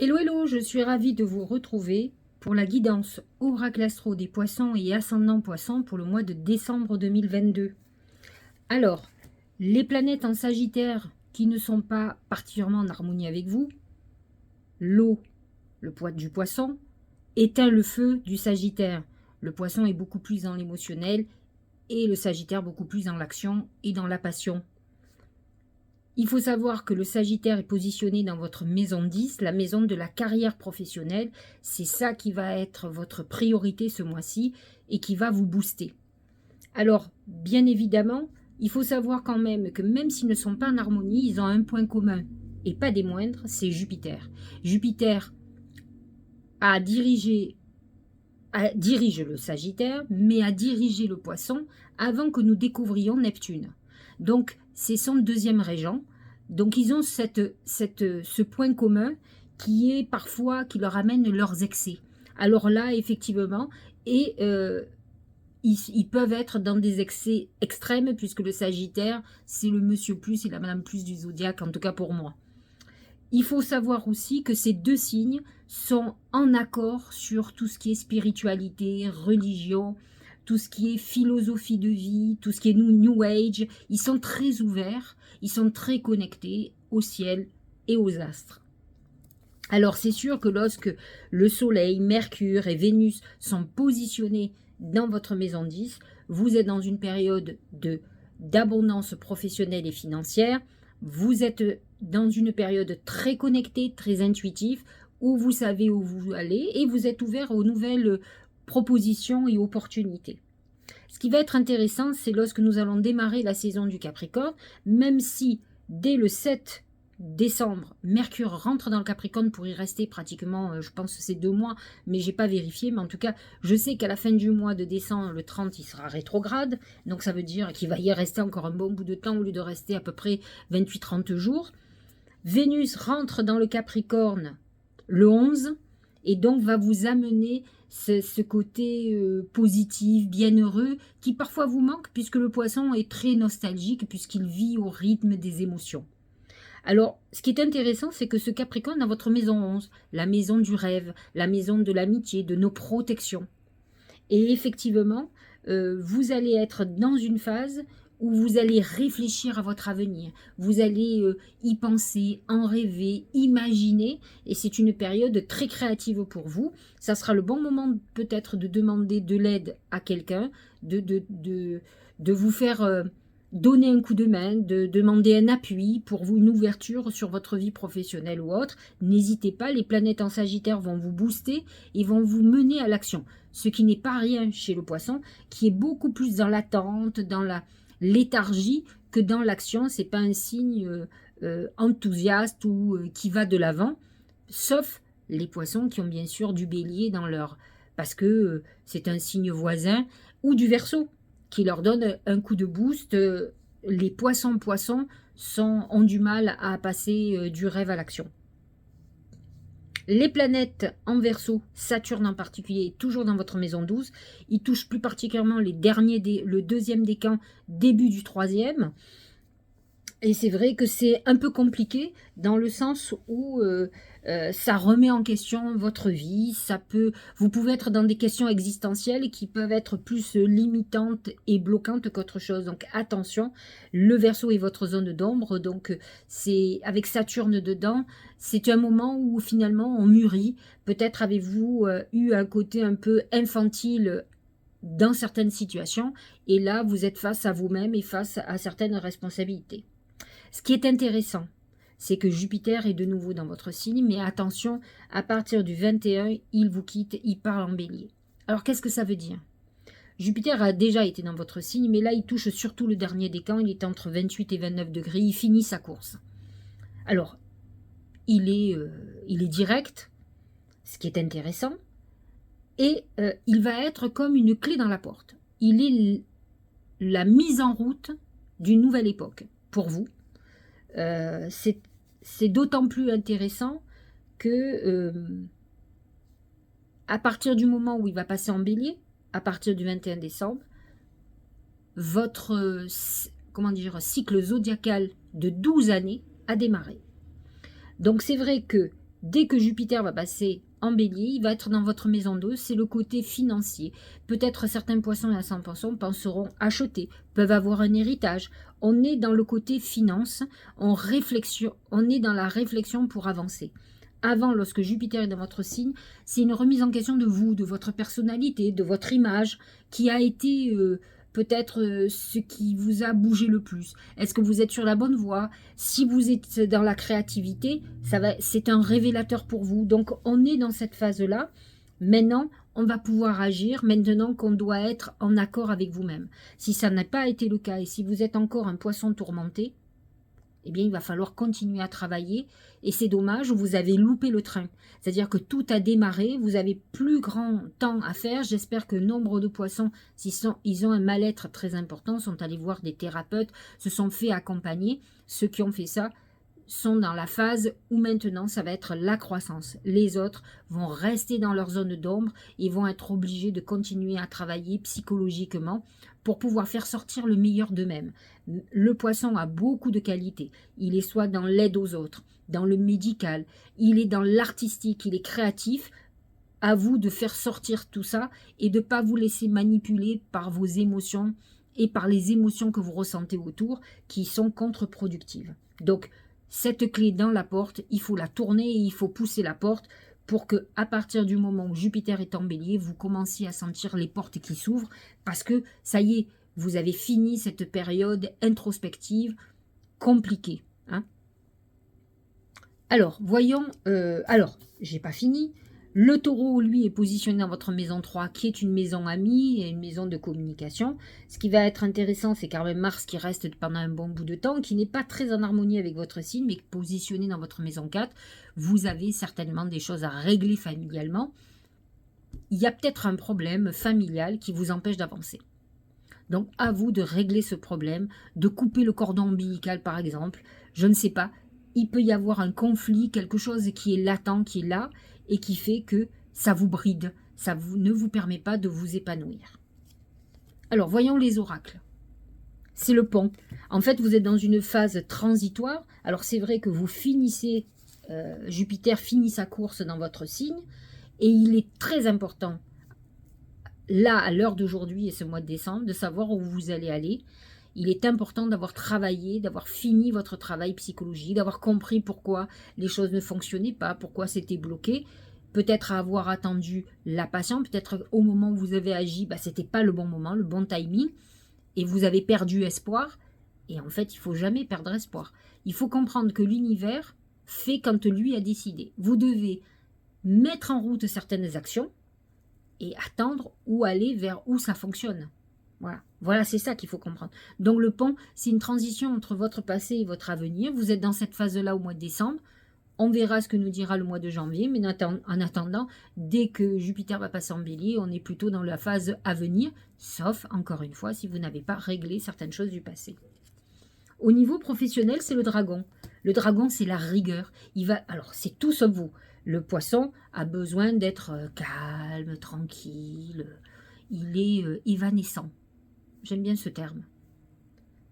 Hello, hello, je suis ravie de vous retrouver pour la guidance Oracle Astro des Poissons et Ascendant Poissons pour le mois de décembre 2022. Alors, les planètes en Sagittaire qui ne sont pas particulièrement en harmonie avec vous, l'eau, le poids du Poisson, éteint le feu du Sagittaire. Le Poisson est beaucoup plus dans l'émotionnel et le Sagittaire beaucoup plus dans l'action et dans la passion. Il faut savoir que le Sagittaire est positionné dans votre maison 10, la maison de la carrière professionnelle. C'est ça qui va être votre priorité ce mois-ci et qui va vous booster. Alors, bien évidemment, il faut savoir quand même que même s'ils ne sont pas en harmonie, ils ont un point commun, et pas des moindres, c'est Jupiter. Jupiter dirige le Sagittaire, mais a dirigé le Poisson avant que nous découvrions Neptune. Donc, c'est son deuxième régent. Donc, ils ont ce point commun qui est parfois, qui leur amène leurs excès. Alors là, effectivement, et ils peuvent être dans des excès extrêmes, puisque le Sagittaire, c'est le monsieur plus et la madame plus du zodiaque, en tout cas pour moi. Il faut savoir aussi que ces deux signes sont en accord sur tout ce qui est spiritualité, religion, tout ce qui est philosophie de vie, tout ce qui est New Age. Ils sont très ouverts, ils sont très connectés au ciel et aux astres. Alors c'est sûr que lorsque le Soleil, Mercure et Vénus sont positionnés dans votre maison 10, vous êtes dans une période d'abondance professionnelle et financière. Vous êtes dans une période très connectée, très intuitive, où vous savez où vous allez et vous êtes ouvert aux nouvelles propositions et opportunités. Ce qui va être intéressant, c'est lorsque nous allons démarrer la saison du Capricorne, même si dès le 7 décembre, Mercure rentre dans le Capricorne pour y rester pratiquement, je pense que c'est 2 mois, mais je n'ai pas vérifié, mais en tout cas, je sais qu'à la fin du mois de décembre, le 30, il sera rétrograde, donc ça veut dire qu'il va y rester encore un bon bout de temps au lieu de rester à peu près 28-30 jours. Vénus rentre dans le Capricorne le 11, et donc va vous amener ce côté positif, bienheureux, qui parfois vous manque, puisque le Poisson est très nostalgique, puisqu'il vit au rythme des émotions. Alors, ce qui est intéressant, c'est que ce Capricorne a votre maison 11, la maison du rêve, la maison de l'amitié, de nos protections. Et effectivement, vous allez être dans une phase où vous allez réfléchir à votre avenir. Vous allez y penser, en rêver, imaginer. Et c'est une période très créative pour vous. Ça sera le bon moment peut-être de demander de l'aide à quelqu'un, de vous faire donner un coup de main, de demander un appui pour vous, une ouverture sur votre vie professionnelle ou autre. N'hésitez pas, les planètes en Sagittaire vont vous booster et vont vous mener à l'action. Ce qui n'est pas rien chez le Poisson, qui est beaucoup plus dans l'attente, dans la léthargie que dans l'action. C'est pas un signe enthousiaste ou qui va de l'avant, sauf les Poissons qui ont bien sûr du Bélier dans leur... parce que c'est un signe voisin, ou du Verseau, qui leur donne un coup de boost. Les poissons ont du mal à passer du rêve à l'action. Les planètes en Verseau, Saturne en particulier, toujours dans votre maison 12, il touche plus particulièrement le deuxième décan, début du troisième. Et c'est vrai que c'est un peu compliqué dans le sens où ça remet en question votre vie. Vous pouvez être dans des questions existentielles qui peuvent être plus limitantes et bloquantes qu'autre chose. Donc attention, le Verseau est votre zone d'ombre. Donc c'est avec Saturne dedans, c'est un moment où finalement on mûrit. Peut-être avez-vous eu un côté un peu infantile dans certaines situations. Et là, vous êtes face à vous-même et face à certaines responsabilités. Ce qui est intéressant, c'est que Jupiter est de nouveau dans votre signe, mais attention, à partir du 21, il vous quitte, il part en Bélier. Alors, qu'est-ce que ça veut dire? Jupiter a déjà été dans votre signe, mais là, il touche surtout le dernier décan, il est entre 28 et 29 degrés, il finit sa course. Alors, il est direct, ce qui est intéressant, et il va être comme une clé dans la porte. Il est la mise en route d'une nouvelle époque pour vous. C'est d'autant plus intéressant que à partir du moment où il va passer en Bélier, à partir du 21 décembre, votre cycle zodiacal de 12 années a démarré. Donc c'est vrai que Dès que Jupiter va passer en bélier, il va être dans votre maison 2, c'est le côté financier. Peut-être certains poissons et ascendants penseront acheter, peuvent avoir un héritage. On est dans le côté finance, on est dans la réflexion pour avancer. Avant, lorsque Jupiter est dans votre signe, c'est une remise en question de vous, de votre personnalité, de votre image, qui a été peut-être ce qui vous a bougé le plus. Est-ce que vous êtes sur la bonne voie? Si vous êtes dans la créativité, c'est un révélateur pour vous. Donc, on est dans cette phase-là. Maintenant, on va pouvoir agir, maintenant qu'on doit être en accord avec vous-même. Si ça n'a pas été le cas, et si vous êtes encore un poisson tourmenté, eh bien, il va falloir continuer à travailler. Et c'est dommage, vous avez loupé le train. C'est-à-dire que tout a démarré, vous avez plus grand temps à faire. J'espère que nombre de poissons, ils ont un mal-être très important, sont allés voir des thérapeutes, se sont fait accompagner. Ceux qui ont fait ça sont dans la phase où maintenant ça va être la croissance. Les autres vont rester dans leur zone d'ombre et vont être obligés de continuer à travailler psychologiquement pour pouvoir faire sortir le meilleur d'eux-mêmes. Le poisson a beaucoup de qualités. Il est soit dans l'aide aux autres, dans le médical, il est dans l'artistique, il est créatif. À vous de faire sortir tout ça et de ne pas vous laisser manipuler par vos émotions et par les émotions que vous ressentez autour qui sont contre-productives. Donc, cette clé dans la porte, il faut la tourner et il faut pousser la porte pour que, à partir du moment où Jupiter est en bélier, vous commenciez à sentir les portes qui s'ouvrent parce que, ça y est, vous avez fini cette période introspective compliquée. Hein. Alors, voyons, j'ai pas fini. Le taureau, lui, est positionné dans votre maison 3, qui est une maison amie et une maison de communication. Ce qui va être intéressant, c'est quand même Mars qui reste pendant un bon bout de temps, qui n'est pas très en harmonie avec votre signe, mais positionné dans votre maison 4. Vous avez certainement des choses à régler familialement. Il y a peut-être un problème familial qui vous empêche d'avancer. Donc, à vous de régler ce problème, de couper le cordon ombilical, par exemple. Je ne sais pas. Il peut y avoir un conflit, quelque chose qui est latent, qui est là, et qui fait que ça vous bride, ne vous permet pas de vous épanouir. Alors, voyons les oracles. C'est le pont. En fait, vous êtes dans une phase transitoire. Alors, c'est vrai que vous finissez, Jupiter finit sa course dans votre signe, et il est très important, là, à l'heure d'aujourd'hui et ce mois de décembre, de savoir où vous allez aller. Il est important d'avoir travaillé, d'avoir fini votre travail psychologique, d'avoir compris pourquoi les choses ne fonctionnaient pas, pourquoi c'était bloqué. Peut-être avoir attendu la patience, peut-être au moment où vous avez agi, ce n'était pas le bon moment, le bon timing, et vous avez perdu espoir. Et en fait, il ne faut jamais perdre espoir. Il faut comprendre que l'univers fait quand lui a décidé. Vous devez mettre en route certaines actions et attendre où aller, vers où ça fonctionne. Voilà, c'est ça qu'il faut comprendre. Donc le pont, c'est une transition entre votre passé et votre avenir. Vous êtes dans cette phase-là au mois de décembre. On verra ce que nous dira le mois de janvier. Mais en attendant, dès que Jupiter va passer en bélier, on est plutôt dans la phase à venir. Sauf, encore une fois, si vous n'avez pas réglé certaines choses du passé. Au niveau professionnel, c'est le dragon. Le dragon, c'est la rigueur. Alors, c'est tout sauf vous. Le poisson a besoin d'être calme, tranquille. Il est évanescent. J'aime bien ce terme.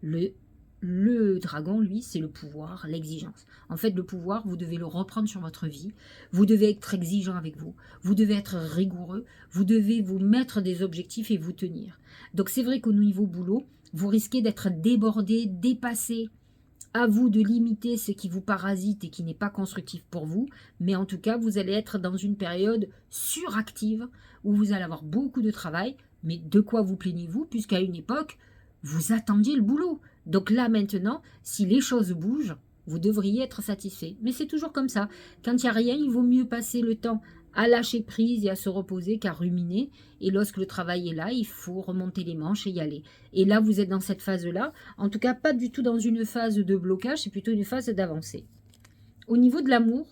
Le dragon, lui, c'est le pouvoir, l'exigence. En fait, le pouvoir, vous devez le reprendre sur votre vie. Vous devez être exigeant avec vous. Vous devez être rigoureux. Vous devez vous mettre des objectifs et vous tenir. Donc, c'est vrai qu'au niveau boulot, vous risquez d'être débordé, dépassé. À vous de limiter ce qui vous parasite et qui n'est pas constructif pour vous. Mais en tout cas, vous allez être dans une période suractive où vous allez avoir beaucoup de travail. Mais de quoi vous plaignez-vous, puisqu'à une époque, vous attendiez le boulot. Donc là, maintenant, si les choses bougent, vous devriez être satisfait. Mais c'est toujours comme ça. Quand il n'y a rien, il vaut mieux passer le temps à lâcher prise et à se reposer qu'à ruminer. Et lorsque le travail est là, il faut remonter les manches et y aller. Et là, vous êtes dans cette phase-là. En tout cas, pas du tout dans une phase de blocage, c'est plutôt une phase d'avancée. Au niveau de l'amour,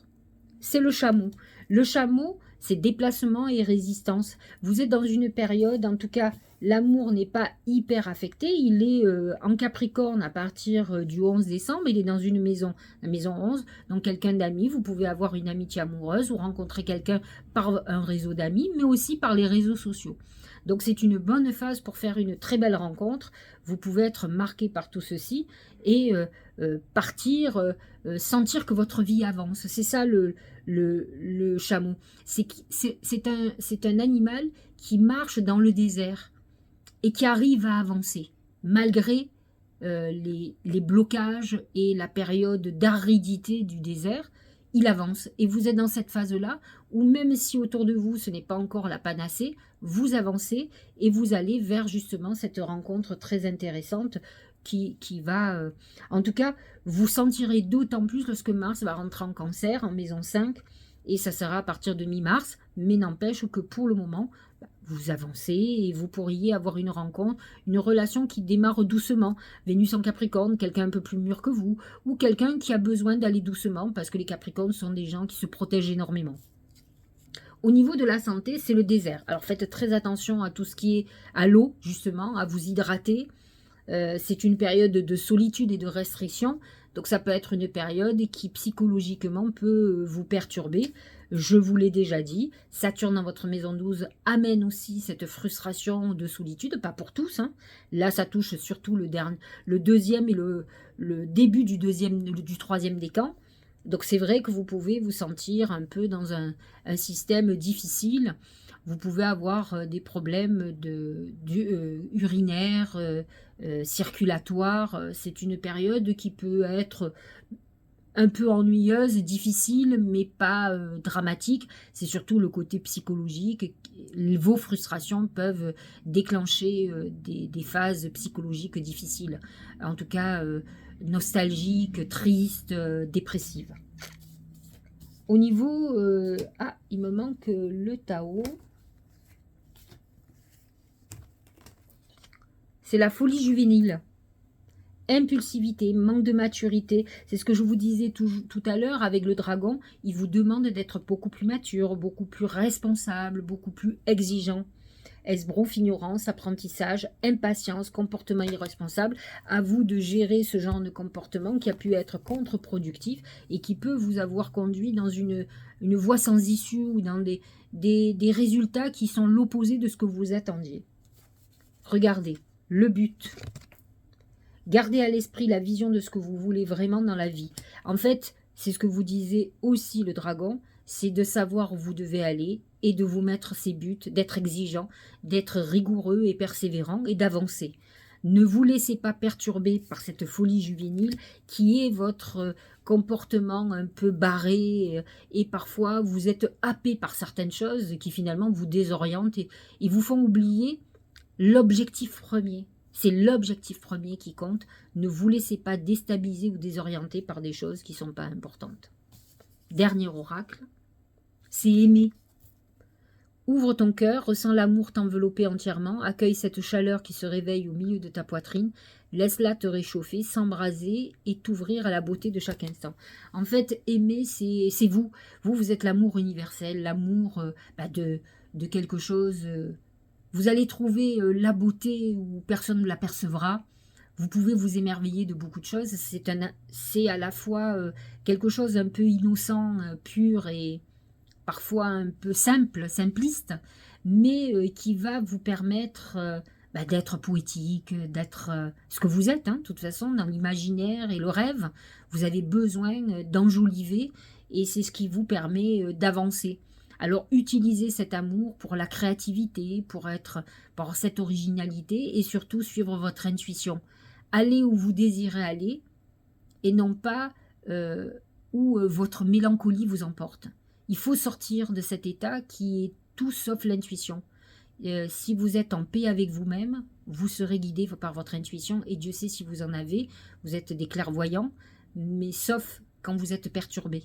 c'est le chameau. Le chameau, c'est déplacement et résistance. Vous êtes dans une période, en tout cas, l'amour n'est pas hyper affecté. Il est en Capricorne à partir du 11 décembre. Il est dans une maison, la maison 11, donc quelqu'un d'amis. Vous pouvez avoir une amitié amoureuse ou rencontrer quelqu'un par un réseau d'amis, mais aussi par les réseaux sociaux. Donc c'est une bonne phase pour faire une très belle rencontre. Vous pouvez être marqué par tout ceci et partir, sentir que votre vie avance. C'est ça le chameau. C'est un animal qui marche dans le désert et qui arrive à avancer, malgré les blocages et la période d'aridité du désert. Il avance et vous êtes dans cette phase-là où même si autour de vous ce n'est pas encore la panacée, vous avancez et vous allez vers justement cette rencontre très intéressante qui va, en tout cas, vous sentirez d'autant plus lorsque Mars va rentrer en Cancer, en maison 5, et ça sera à partir de mi-mars, mais n'empêche que pour le moment, vous avancez et vous pourriez avoir une rencontre, une relation qui démarre doucement. Vénus en Capricorne, quelqu'un un peu plus mûr que vous, ou quelqu'un qui a besoin d'aller doucement, parce que les Capricornes sont des gens qui se protègent énormément. Au niveau de la santé, c'est le désert. Alors faites très attention à tout ce qui est à l'eau, justement, à vous hydrater. C'est une période de solitude et de restriction, donc ça peut être une période qui psychologiquement peut vous perturber. Je vous l'ai déjà dit, Saturne dans votre maison 12 amène aussi cette frustration de solitude, pas pour tous, hein. Là ça touche surtout le deuxième et le début du troisième décan. Donc c'est vrai que vous pouvez vous sentir un peu dans un système difficile. Vous pouvez avoir des problèmes urinaires, circulatoires. C'est une période qui peut être un peu ennuyeuse, difficile, mais pas dramatique. C'est surtout le côté psychologique. Vos frustrations peuvent déclencher des phases psychologiques difficiles. En tout cas, nostalgiques, tristes, dépressives. Au niveau... il me manque le Tao. C'est la folie juvénile. Impulsivité, manque de maturité. C'est ce que je vous disais tout à l'heure avec le dragon. Il vous demande d'être beaucoup plus mature, beaucoup plus responsable, beaucoup plus exigeant. Esbrouf, ignorance, apprentissage, impatience, comportement irresponsable. À vous de gérer ce genre de comportement qui a pu être contre-productif et qui peut vous avoir conduit dans une voie sans issue ou dans des résultats qui sont l'opposé de ce que vous attendiez. Regardez. Le but. Gardez à l'esprit la vision de ce que vous voulez vraiment dans la vie. En fait, c'est ce que vous disait aussi le dragon, c'est de savoir où vous devez aller et de vous mettre ces buts, d'être exigeant, d'être rigoureux et persévérant et d'avancer. Ne vous laissez pas perturber par cette folie juvénile qui est votre comportement un peu barré et parfois vous êtes happé par certaines choses qui finalement vous désorientent et vous font oublier l'objectif premier. C'est l'objectif premier qui compte. Ne vous laissez pas déstabiliser ou désorienter par des choses qui ne sont pas importantes. Dernier oracle, c'est aimer. Ouvre ton cœur, ressens l'amour t'envelopper entièrement, accueille cette chaleur qui se réveille au milieu de ta poitrine, laisse-la te réchauffer, s'embraser et t'ouvrir à la beauté de chaque instant. En fait, aimer, c'est vous. Vous êtes l'amour universel, l'amour de quelque chose... Vous allez trouver la beauté où personne ne l'apercevra. Vous pouvez vous émerveiller de beaucoup de choses. C'est à la fois quelque chose un peu innocent, pur et parfois un peu simpliste, mais qui va vous permettre d'être poétique, d'être ce que vous êtes, de toute façon, dans l'imaginaire et le rêve. Vous avez besoin d'enjoliver et c'est ce qui vous permet d'avancer. Alors, utilisez cet amour pour la créativité, pour cette originalité et surtout suivre votre intuition. Allez où vous désirez aller et non pas où votre mélancolie vous emporte. Il faut sortir de cet état qui est tout sauf l'intuition. Si vous êtes en paix avec vous-même, vous serez guidé par votre intuition et Dieu sait si vous en avez. Vous êtes des clairvoyants, mais sauf quand vous êtes perturbé.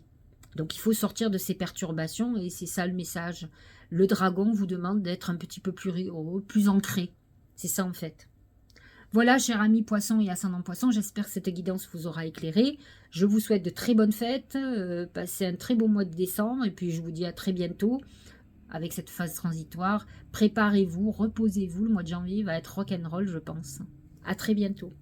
Donc il faut sortir de ces perturbations et c'est ça le message. Le dragon vous demande d'être un petit peu plus rigoureux, plus ancré. C'est ça en fait. Voilà, chers amis poissons et ascendant poissons, j'espère que cette guidance vous aura éclairé. Je vous souhaite de très bonnes fêtes, passez un très beau mois de décembre et puis je vous dis à très bientôt avec cette phase transitoire. Préparez-vous, reposez-vous, le mois de janvier va être rock'n'roll je pense. À très bientôt.